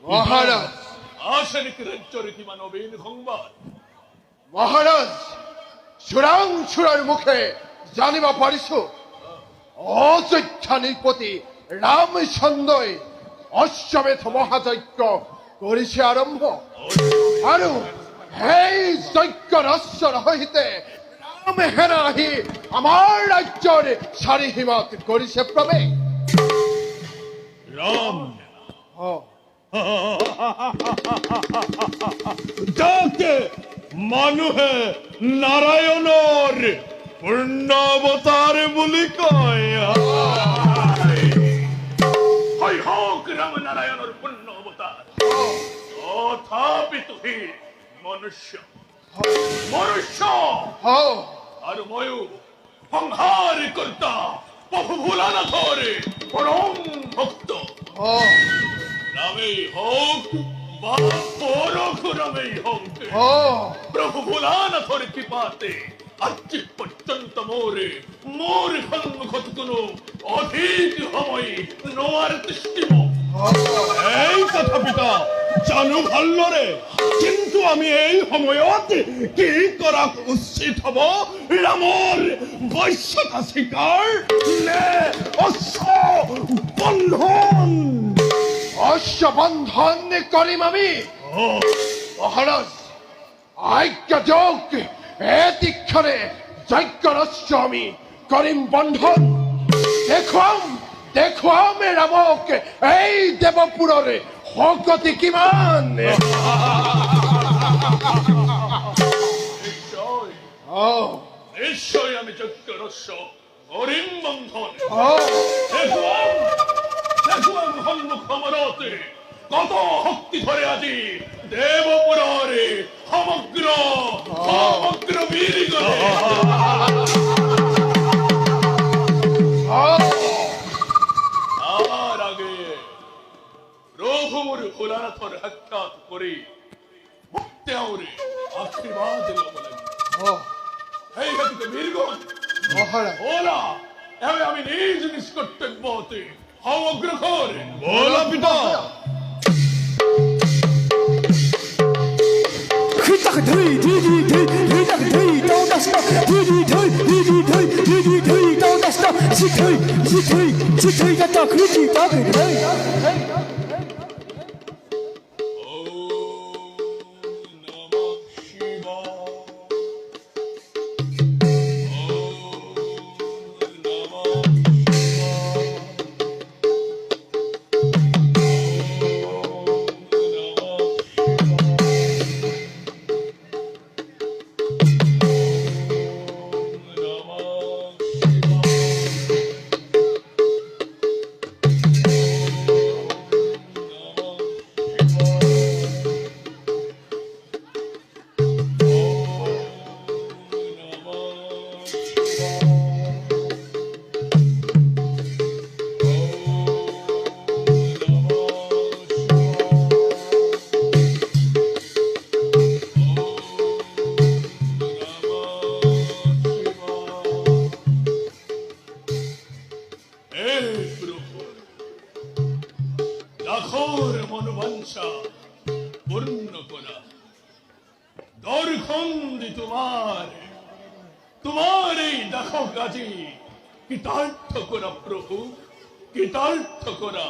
মহারাজ মহারাজ সুরাংসুরার মুখে জানিবা পারিছ অযোধ্যা নৃপতি রামচন্দ্রই অশ্বমেধ মহাযজ্ঞ করিছে আরম্ভ আৰু সেই যজ্ঞ ৰহস্যৰ সহিতে ৰামহেনা আহি আমাৰ ৰাজ্যৰ চাৰিসীমাত কৰিছে প্ৰৱেশ রাম যাকে মানুহে নারায়ণৰ পূৰ্ণ অৱতাৰ বুলি কয় হয় হওক রাম নারায়ণৰ পূৰ্ণ অৱতাৰ তথাপি তুহি মনুষ্য আৰু ময়ো সংহাৰ কৰ্তা প্ৰভু ভোলানাথৰ পৰম ভক্ত রামেই হোক বা পরশুরামেই হোক প্রভু ভোলানাথর কৃপাতে আজ পর্যন্ত মোর সন্মুখত কোনো অধিক সময় নোয়ার দৃষ্টিব এই কথা পিতা জানো ভালদৰে কিন্তু আমি এই সময়ত কি কৰা উচিত হব ৰামৰ বশ্যতা স্বীকাৰ নে অশ্ব বন্ধন অশ্ব বন্ধন কৰিম আমি মহাৰাজ আজ্ঞা যোগ এতিক্ষণে যজ্ঞ ৰহস্য আমি কৰিম বন্ধন দেখুৱাম ৰামক এই দেৱপুৰৰ শক্তি কিমান নিশ্চয় আমি যজ্ঞ রহস্য কৰিম বন্ধন দেখুৱাম সন্মুখ সমৰতে কত শক্তি ধৰে আজি দেৱপুৰৰ সমগ্ৰ বীৰ গণে তাৰ আগে প্ৰভুৰ ভোলানাথৰ সাক্ষাৎ কৰি তেওঁৰ আশীৰ্বাদ ল'ব লাগিব সেই হেতুকে বীৰগণ ওলা এবে আমি নিজ নিজ কৰ্তব্যতে অগ্রসর বলা পিতা তোমার এই দেখো কাজে কৃতার্থ করা প্রভু কৃতার্থ করা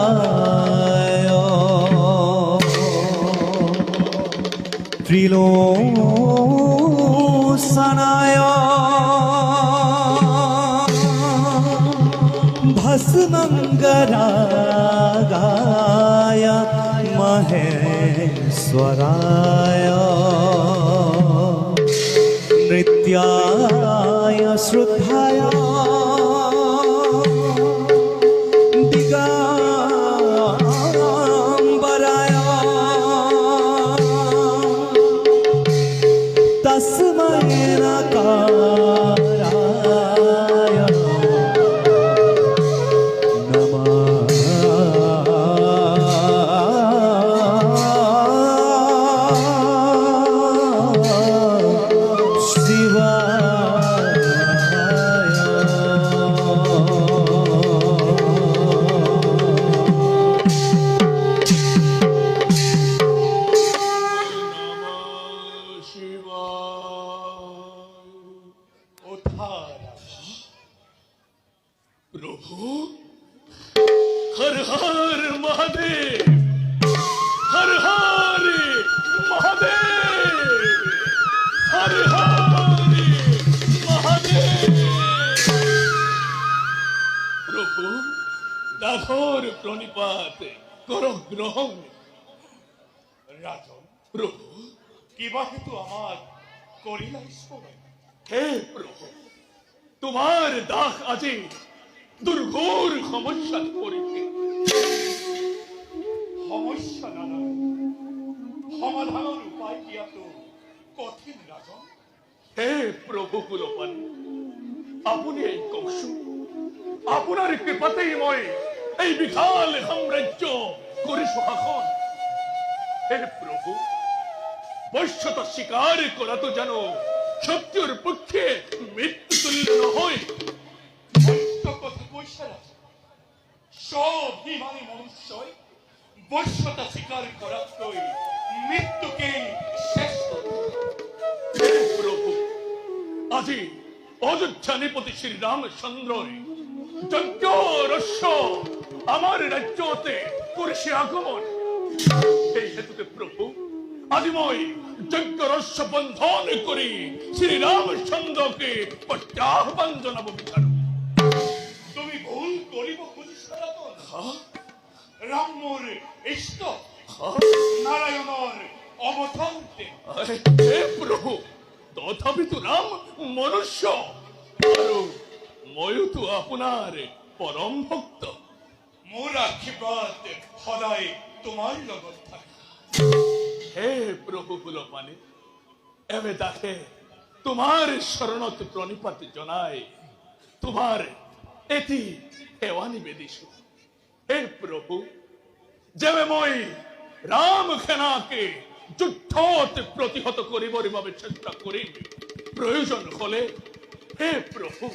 নাগেন্দ্রহারায় त्रिलोचनाय भस्मङ्गरागाय महेश्वराय नृत्याय श्रुताय दिगम्बराय तस्मै नकाराय प्रभु हर हर महादेव हर हर महादेव हर हर महादेव प्रभु दासर प्रणिपात कर ग्रहण রাজন प्रभु কিবা হেতু আমার করিলাই স্মরণ हे प्रभु तुम्हार दास আজি দুর্ঘোর সমস্যা পড়েছে সমস্যা নানা সমাধানের উপায় দিয়াতো কঠিন রাজন হে প্রভু কুলপান আপনি এই কৌশল আপনার কৃপাতেই মই এই বিশাল সাম্রাজ্য করে শাসন হে প্রভু বৈশ্যতা স্বীকার করা তো যেন সত্যের পক্ষে মৃত্যু তুল্য নহয় বৈশ্য কথা কইছে রাজন সব হিমানি মনুষ্যই বৈশ্যতা স্বীকার করাতই মৃত্যুকে শেষ করে হে প্রভু আজি অযোধ্যা নিপতি শ্রী রামচন্দ্র যজ্ঞ রস্য আমার রাজ্যতে করেছে আগমন এই হেতুতে প্রভু আজি মই যজ্ঞ রস্য বন্ধন করি শ্রী রামচন্দ্রকে প্রত্যাহ্বান জানাব বিচার তুমি ভুল করিব খুঁজিছ রাজন রামৰ ইষ্ট নারায়ণৰ অৱতাৰতে হে প্রভু তথাপি তো রাম মনুষ্য আৰু ময়ো তো আপোনাৰ পৰম ভক্ত মোৰ আশীৰ্বাদ সদায় তোমাৰ লগত থাকে হে প্রভু কুলপানি এবে দেখে তোমার শরণত প্রণিপাত জনাই তোমার এটি সেৱা নিবেদিছো হে প্রভু যেবে মই রাম সেনাকে যুদ্ধত প্রতিহত করিবার বাবে চেষ্টা করিম প্রয়োজন হলে হে প্রভু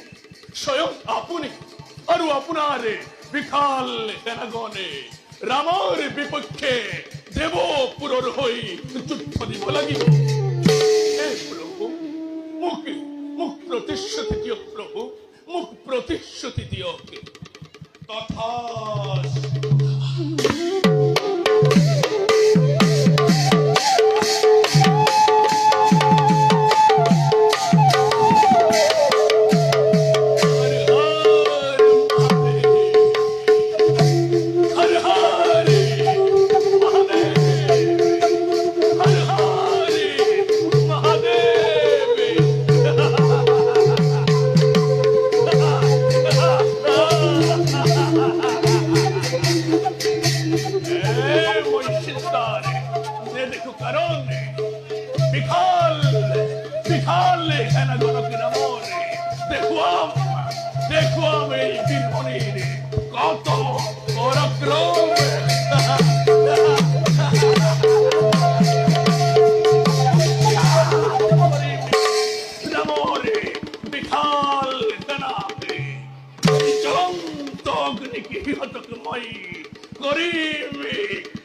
স্বয়ং আপনি আৰু আপোনাৰ বিশাল সেনাগণে রামৰ বিপক্ষে দেবপুৰৰ হৈ যুদ্ধ দিব লাগিব হে প্রভু মোক প্রতিশ্রুতি দিয়ক প্রভু মোক প্রতিশ্রুতি দিয়ক তথাস্তু हर हर महादेव हर हर महादेव দেখো কারণ বিখাল এখানে গণকের আমরে দেখুয়াম এই বীরমণির কত পরাক্রম রামরে বিখাল দানাতে চলন্ত অগ্নিকে হতকময়ী করিবে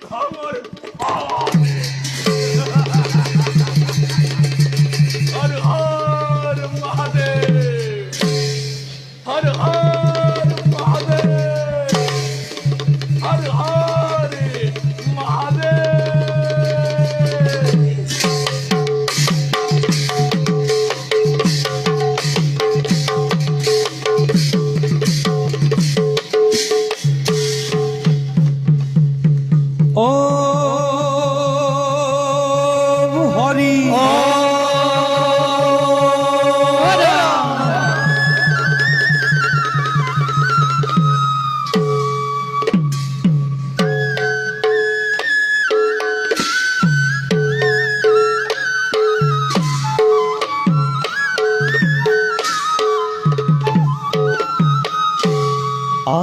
খবর পাওয়া ওম হরি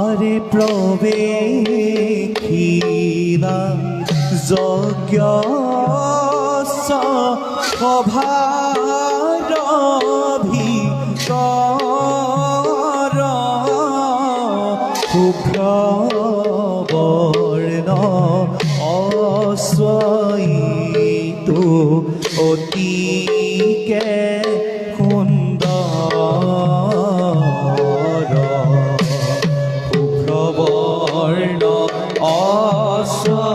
আরে প্রবেখিলা যজ্ঞ সভারভিতর শুভ্রবর্ণ অশ্বইতু অতিকে সুন্দৰ শুভ্রবর্ণ অশ্বইতু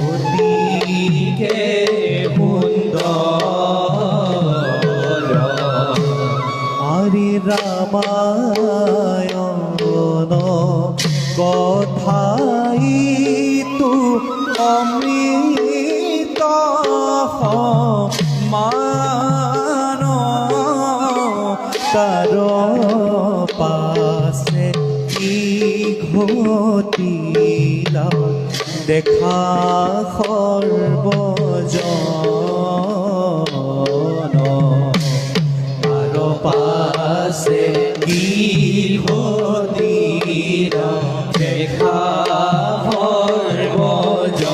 অতিকে সুন্দৰ আরে রামায়ণ কথাইতু অমৃত সমান তার পাশে কি ঘটিলা দেখা সর্বজন তার পাশে কি ঘটিলা দেখা সর্বজন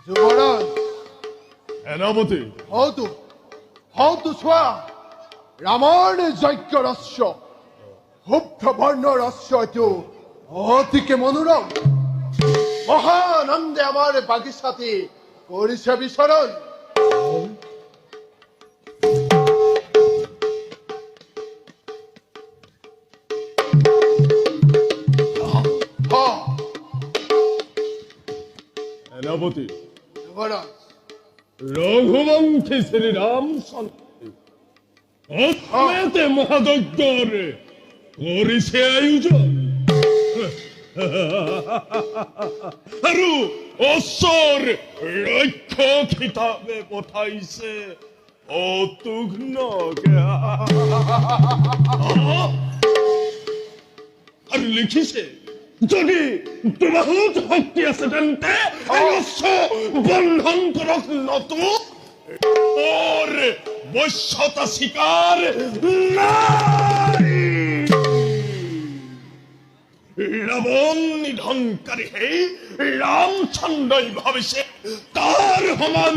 যুবরাজ সেনাপতি হওঁতো চোৱা ৰামৰ যজ্ঞ ৰস্য শুভ্ৰবৰ্ণ ৰস্য এইটো অতিকে মনোৰম মহানন্দে আমাৰ বাগিচাতে কৰিছে বিচৰণ সেনাপতি যুবরাজ রঘুবংশী শ্রীরাম সন্তে মহাযজ্ঞর করিছে আয়োজন আৰু অশ্বৰ ৰক্ষ খিতাপে পঠাইছে অতুঘ্নকে আৰু লিখিছে যদি তোমাহত শক্তি আছে তেন্তে অশ্ব বন্ধন কৰক নতু ওর বশ্যতা স্বীকার নাই রাবণ নিধনকারী হে রামচন্দ্রই ভাবিছে তার সমান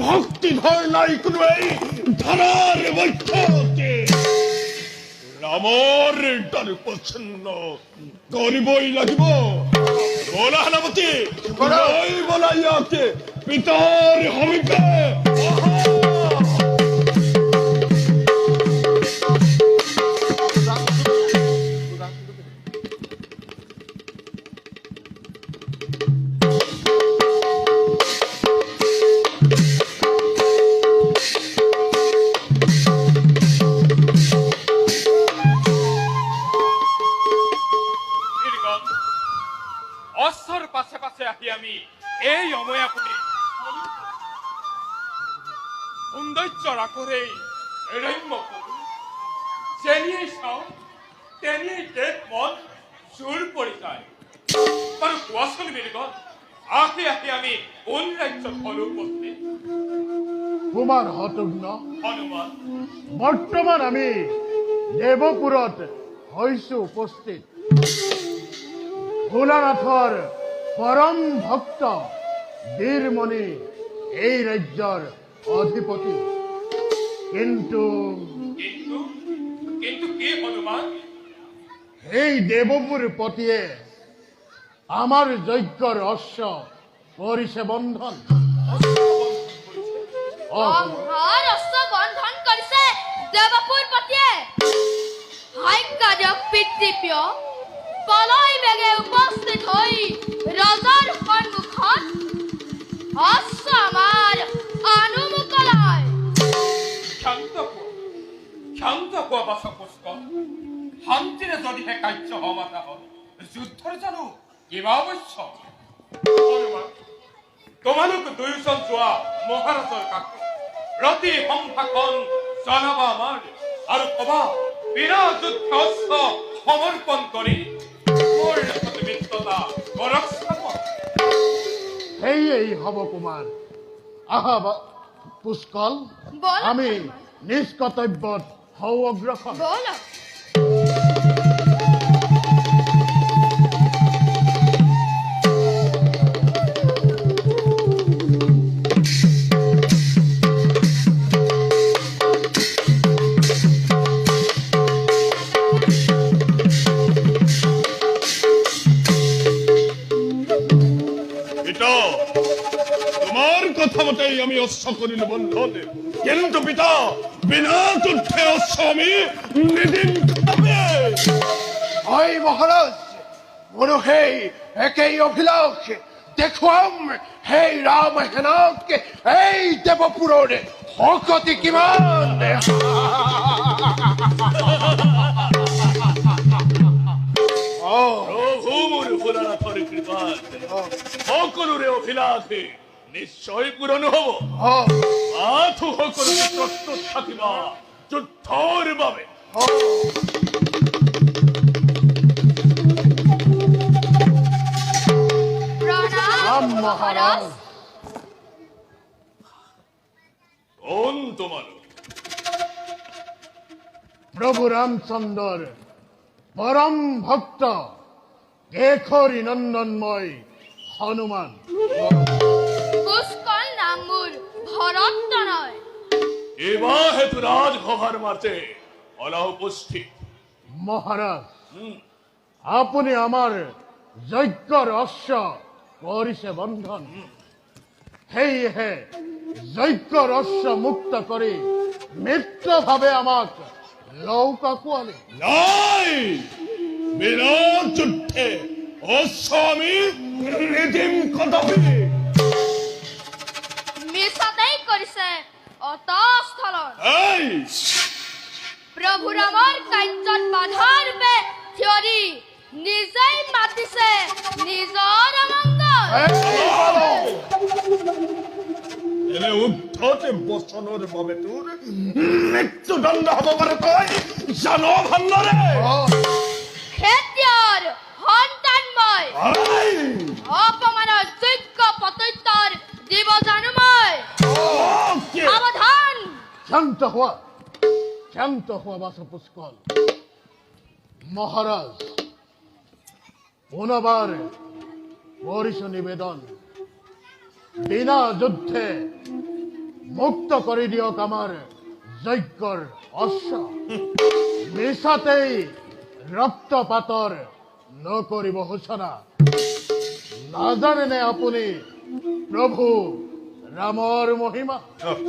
ভক্তিধর নাই কোনো এই ধরার বৈঠকে রামৰ দৰ পছন্দ কৰিবই লাগিব বলা সেনাপতি লৈ বলা ইয়াকে পিতাৰ সমীপে অশ্বর পাশে পাশে আহি আমি এই অময়াপুরী সৌন্দর্য রাখরে রম্যপুর যেনিয়ে চাও তেনিয়ে দেখ মন চুর পড়ে যায় বাৰু কোৱাচোন বীৰগণ আহি আহি আমি কোন ৰাজ্যত হলো উপস্থিত কুমাৰ হতগ্ন হনুমান বৰ্তমান আমি দেৱপুৰত হৈছো উপস্থিত ভোলানাথৰ পৰম ভক্ত বীৰমণি এই ৰাজ্যৰ অধিপতি কিন্তু কিন্তু কিন্তু কি হনুমান এই দেবপুর পতিয়ে আমার যজ্ঞর অশ্ব করিছে বন্ধন। অহৰ অশ্ব বন্ধন কৰিছে দেৱপুৰ পতিয়ে। হাইকাৰ্যক পিতৃপ্ৰিয় পলয় বেগে উপস্থিত হৈ ৰজাৰ সন্মুখত অশ্ব আমাৰ অনুমুকলায়। ক্ষান্ত হোৱা বাচক পুষ্কৰ, শান্তিৰে যদিহে কাৰ্য সমাধা হয়, যুদ্ধৰ জানো কিবা আৱশ্যক? তোমালোক দুয়োজন যোৱা মহাৰাজৰ কাষত প্ৰতি সম্ভাষণ জনাবা আমাৰ, আৰু কবা বিনা যুদ্ধ অস্ত্ৰ সমৰ্পণ কৰি মোৰ মিত্ৰতা গৰক্ষ। সেয়েই হব কুমার। আহা পুষ্কল, বল। আমি নিজ কৰ্তব্যত হও অগ্ৰসৰ। বল। পিতা, তোমার কথা মতেই আমি অশ্ব করিল বন্ধন, কিন্তু পিতা বিনা যুদ্ধে অশ্ব আমি নিদিম কবে? হয় মহারাজ, মোৰো সেই একেই অভিলাষ। দেখুৱাম সেই ৰাম হেনক এই দেৱপুৰৰ শকতি কিমান। প্রভু মোর ভোলানাথর কৃপাত সকলোৰে অভিলাষে নিশ্চয় পূৰণ হব। আঠু সকলোকে প্ৰস্তুত থাকিবা যুদ্ধৰ বাবে। রাম মহারাজ। কোন তোমালোক? প্রভু রামচন্দ্র পরম ভক্ত কেশরী নন্দনময় হনুমান। পুষ্কল নাম মোৰ ভৰত তনয়। এবার হেতু রাজভভার মাঝে অলা উপস্থিত। মহারাজ, আপুনি আমার যজ্ঞর অশ্ব কৰিছে বন্ধন। সেয়েহে যজ্ঞৰ অশ্ব মুক্ত কৰি মিত্ৰভাৱে আমাক লৌকা কোৱালে। নাই, বিনা যুদ্ধে অশ্ব আমি নিদিম কদাপি। মিছাতেই কৰিছে অতস্থলন। এই প্ৰভু ৰামৰ কাৰ্যত বাধাৰ ৰূপে থিয়ৰি নিজেই মাতিছে নিজৰ অমংগল। এনে উদ্ধতে বচনৰ বাবে তোৰ মৃত্যুদণ্ড হব পাৰে, তই জান ভালদৰে। খেতিয়ৰ সন্তান মই, এই, অপমানৰ যোগ্য প্ৰত্যুত্তৰ দিব জানো মই। কি? সাৱধান। শান্ত হওয়া বাসা পুষ্কল। মহারাজ, পুনবার করিস নিবেদন, বিনা যুদ্ধে মুক্ত করে দিয়ক আমার যজ্ঞর অশ্ব। মিছাতেই রক্তপাতর নকরিব ঘোষণা। নাজানেনে আপুনি প্রভু রামর মহিমা?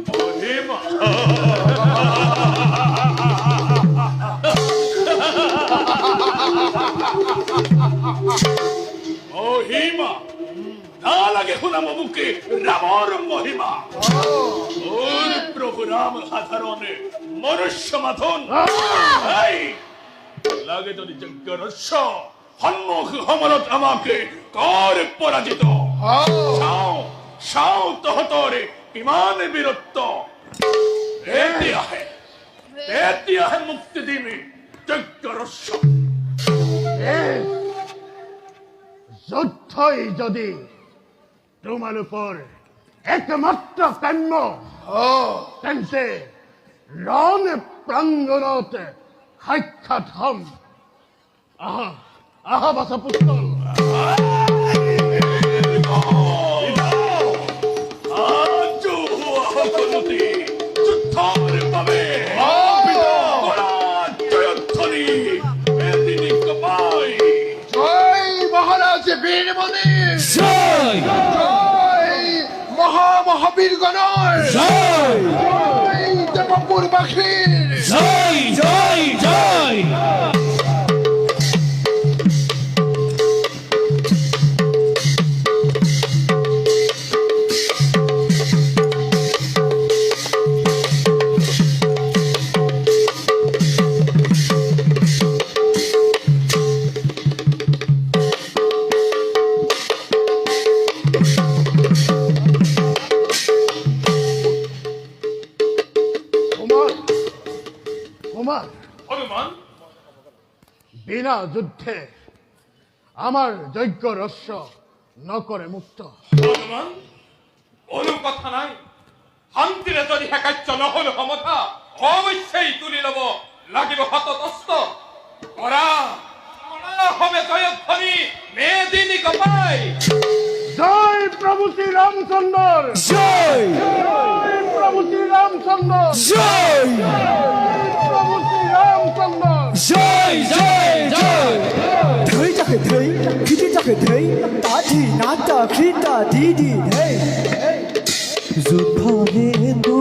মহিমা? মহিমা না লাগে শুনাম মুখে রামর মহিমা। ওর প্রভু রাম সাধারণ মনুষ্য মাথন। এই, লাগে যদি যজ্ঞ রস্য সন্মুখ সমৰত আমাকে কৰ পৰাজিত। চাও চাও তহঁতৰে কিমান বীৰত্ব। এতিয়াহে মুক্তি দিবি যজ্ঞ ৰস্য। যুদ্ধই যদি তোমালোকৰ একমাত্ৰ কাম্য, তেন্তে ৰণ প্ৰাংগণত সাক্ষাৎ হম। আহা আহা বাছা পুষ্কল। আজো সকলোতে যুদ্ধৰ বাবে জয়ধ্বনি এদিনী কপা বীরমণির জয় জয় মহাবীরগণের জয় জয় দেবপুরবাসীর জয় জয় জয় কুমার কুমার হনুমান বিনা যুদ্ধে আমার যজ্ঞ রস্য ন করে মুক্ত। হনুমান কোনো কথা নাই শান্তিৰে যদি হেকাৰ্য নহল সমথা অৱশ্যেই তুলি লব লাগিব হততস্ত কৰা হবে জয়ধ্বনি মেদিনী কপাই জয় প্রভু শ্রী রামচন্দ্র, জয় জয় প্রভু শ্রী রামচন্দ্র, জয় প্রভু শ্রী রামচন্দ্র। জয় জয় জয় ধৈ যাকে ধৈ খিটি যাকে ধৈ তাঠি নাটা খিটা দিদি ধৈ যুদ্ধ হেতু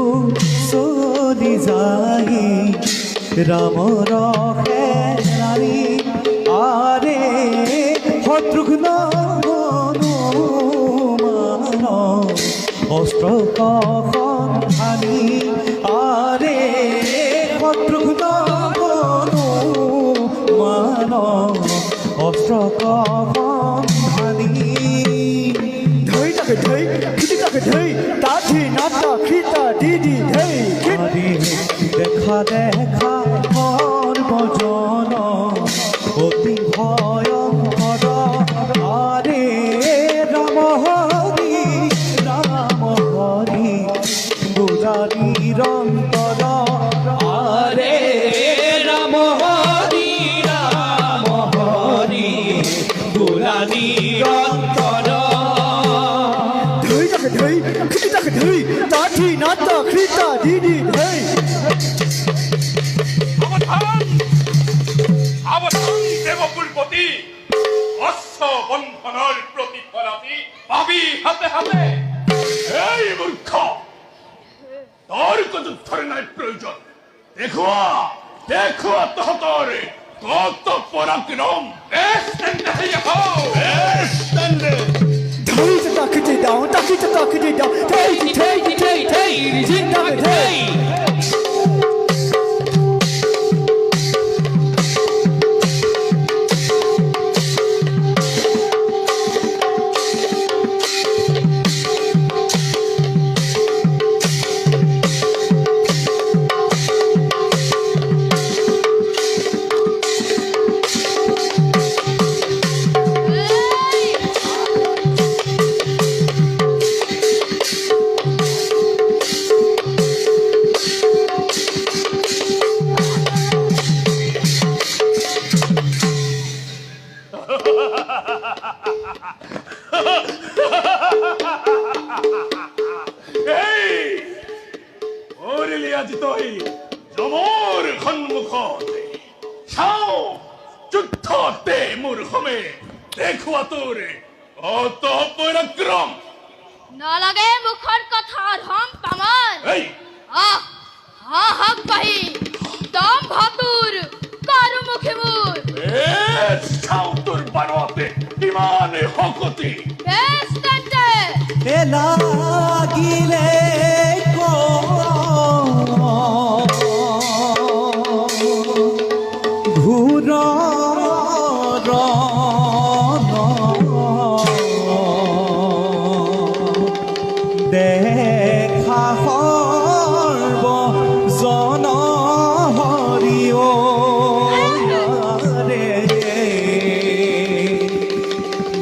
চলি যাই ৰামৰ সেনাৰী আৰে শত্ৰুঘ্ন হনুমান অস্ত্ৰ সন্ধানী আৰে শত্ৰুঘ্ন হনুমান অস্ত্ৰ সন্ধানী ধৈ যাকে ধৈ খিটি যাকে ধৈ তাঠি নাটা খিটা দিদি ধৈ আরে দেখা দেখা সর্বজন অতি ভয়ঙ্কর আরে রাম হরি বুড়ারির অন্তর আরে রাম হরি বুড়ারির অন্তর ধৈ যাকে ধৈ খিটি যাকে ধৈ তাঠি নাটা খিটা দিদি ধৈ সাবধান সাবধান দেবকুলপতি অশ্ব বন্ধনৰ প্ৰতিফলাতি পাবি হাতে হাতে এই মূর্খ তোর কত ধরে নাই প্রয়োজন দেখুয়া দেখুয়া তহতর কত পরাক্রম বেশ তেন্তে হইয়া হও ধৈ যাটা খিটি দাও তাকি যাটা খিটি দাও ধৈ ধৈ ধৈ ধৈ জিন্দা ধৈ এই ওরিলি আজ তুই জমর সন্মুখতে চাও যুদ্ধতে মোর হমে দেখুয়া তোর কত পরাক্রম নালাগে মুখৰ কথা ধম পামান এই আহ হা হাক বাহি দম ভাতুর কারু মুখে মুর চাও তোর বানোয়াতে ইমানে হকতি বেশ তেন্তে লাগিলে ঘূৰ দেখা সৰ্ব জন হৰি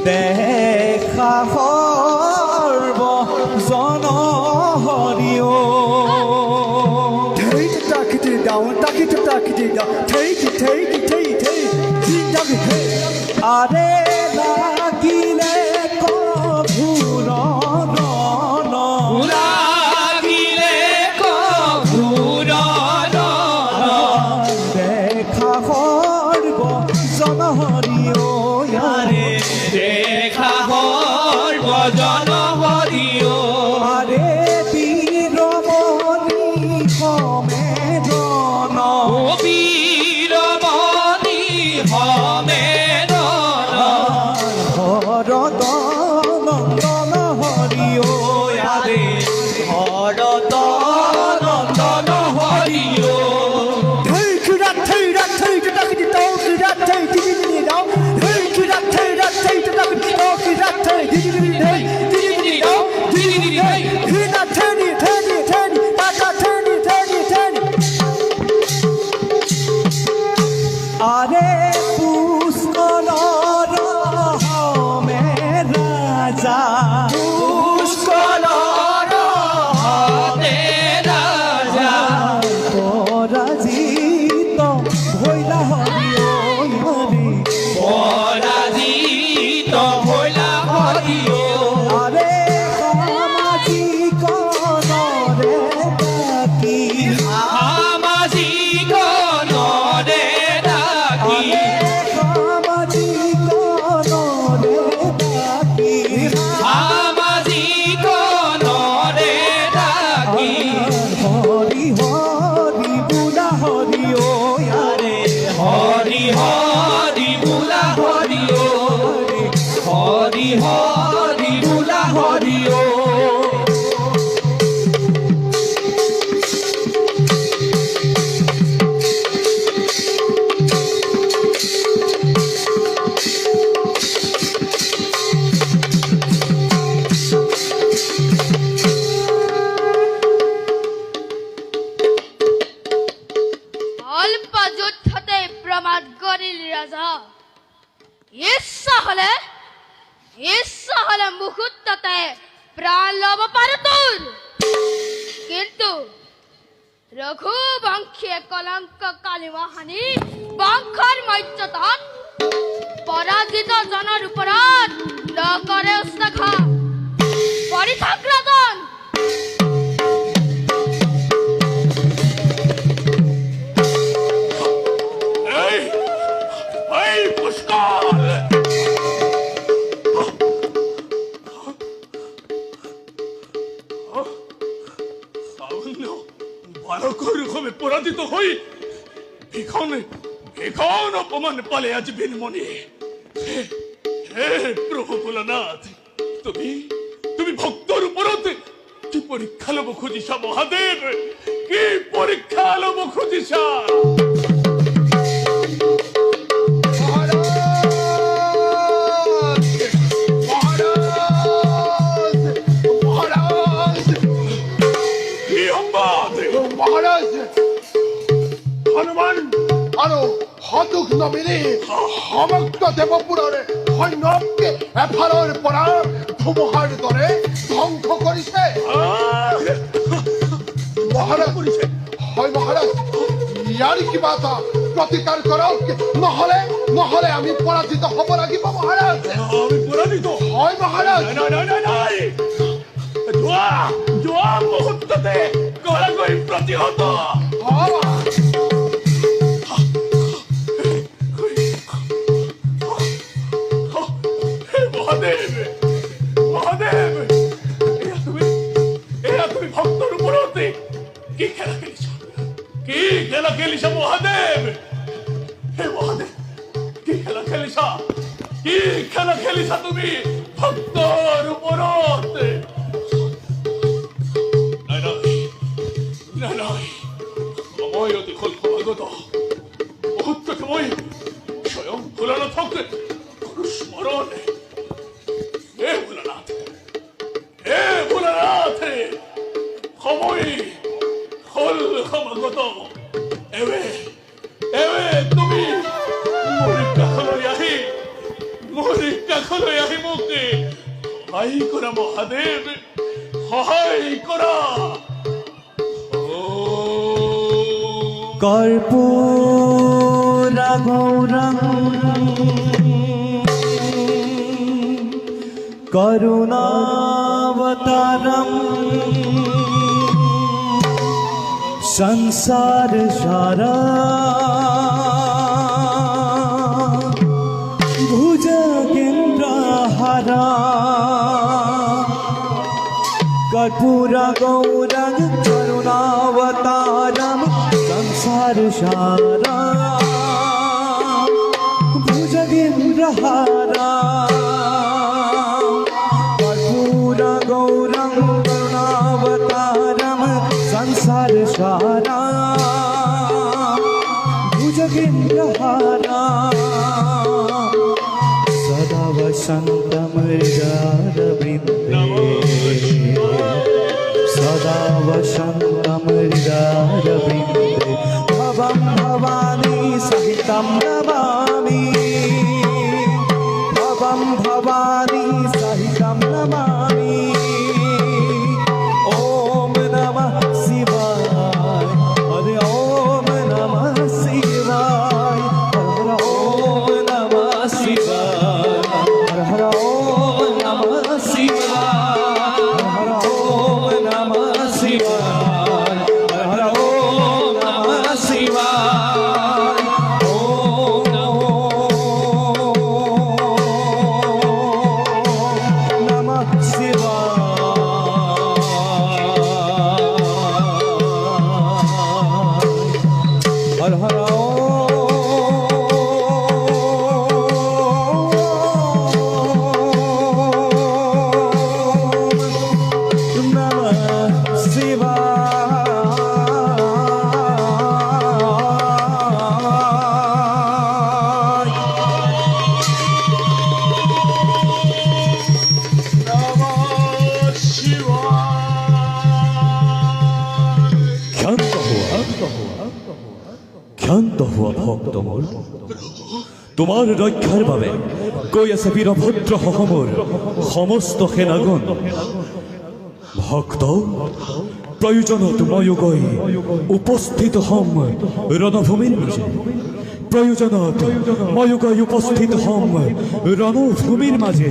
দেখা সৰ্ব জন হৰি ধৈ যাটা খিটি দাও তাকি যাটা খিটি দাও ধৈ ধৈ ধৈ ধৈ জিন্দা ধৈ আরে লাগিলে কভুর লাগিলে কভুর দেখা সর্ব জনহরি ও দেখা জন হরিও আরে বীরমণি সমেদন বীরমণি হমেরন ভরত নন্দন হরিও আরে ভরত নন্দন হরিও ধৈ কিরা থৈ রাত থৈ টাক দি তো কিরা থৈ দিদি দিদি দাও ধৈ কিরা থৈ রাত থৈ টাক দি তো কিরা থৈ দিদি দিদি ধৈ দিদি দিদি দাও দিদি দিদি ধৈ কিরা থৈ টাকা থৈ আরে পুষ্কলর হমে রাজা পুষ্কলর হতে রাজা পরাজিত ভৈলা হরিও হরি পরাজিত ভোলা হরিও আরে কামাজি কনরে ডাকি সামাজিক নরে ডাকি কামাজি কনরে ডাকি সামাজিক নরে ডাকি হরি হরি বুলা হরিও আরে হরি হরি বুলা হরিও হরি হরি বুলা হরিও অল্প যুদ্ধতে প্রমাদ করিল রাজা ইচ্ছা হলে মুহূর্ততে প্রাণ লব পারতুর কিন্তু রঘুবংশীয় কলঙ্ক কালিমাহানি বংশৰ মৰ্যাদাত পরাজিত জনৰ ওপৰত নকৰে উচ্চাঘাত পৰিথাক ৰাজন এই এই পুষ্কর সামান্য বালকের রকমে পরাজিত হই এখন অপমান পালে আজ বিনমণি হে প্রভু ভোলানাথ তুমি ভক্তর উপরত কি পরীক্ষা লব খুঁজিছা মহাদেব কি পরীক্ষা লব খুঁজিছা মহারাজ হনুমান আৰু হতুক নমিলি সমগ্ৰ দেৱপুৰৰে সৈন্যকে এফালৰ পৰা ধুমুহাৰ দৰে ধ্বংস কৰিছে মহাৰাজ হয় মহাৰাজ ইয়াৰ কিবা এটা প্ৰতিকাৰ কৰক নহলে আমি পৰাজিত হ'ব লাগিব মহাৰাজ আমি পরাজিত হয় মহাৰাজ নাই যোৱা মুহূৰ্ততে গৈ প্ৰতিহত মহাদেৱ এয়া তুমি ভক্তৰ ওপৰত কি খেলা খেলিছা মহাদেৱ হে মহাদেৱ কি খেলা খেলিছা তুমি ভক্তৰ ওপৰত নাই সময় অতি সমাগত মুহূৰ্ততে মই স্বয়ং ভোলানাথক কৰো স্মৰণ হে ভোলানাথ সময় হল সমাগত এবে তুমি মোৰ কাষলৈ আহি মোক সহায় কৰা মহাদেৱ সহায় কৰা কর্পূর গৌরং করুণাবতারম সংসার সারা ভুজগেন্দ্রহারা कर्पूर गौरं करुणावतारं संसार सारा भुजगेन्द्रहारा कर्पूर गौरं करुणावतारं संसार सारा भुजगेन्द्रहारा सदा वसन्तं हृदयारविन्दे सदा वसन्तं हृदयारविन्दे भवं भवानी सहितं नमामि भवं भवानी सहितं नमामि ॐ नमः शिवाय हरे ॐ नमः शिवाय हर हर ॐ नमः शिवाय हर हर ॐ नमः शिवाय हर हर ॐ नमः शिवाय हर हर ॐ नमः शिवाय नमः शिवाय हर हर नमः शिवाय ক্ষান্ত হওয়া ভক্তমূল তোমার রক্ষার ভাবে কৈ আছে বীরভদ্র সহমৰ সমস্ত সেনাগণ ভক্ত প্ৰয়োজনত ময়ো গৈ উপস্থিত হম ৰণভূমিৰ মাজে প্ৰয়োজনত ময়ো গৈ উপস্থিত হম ৰণভূমিৰ মাজে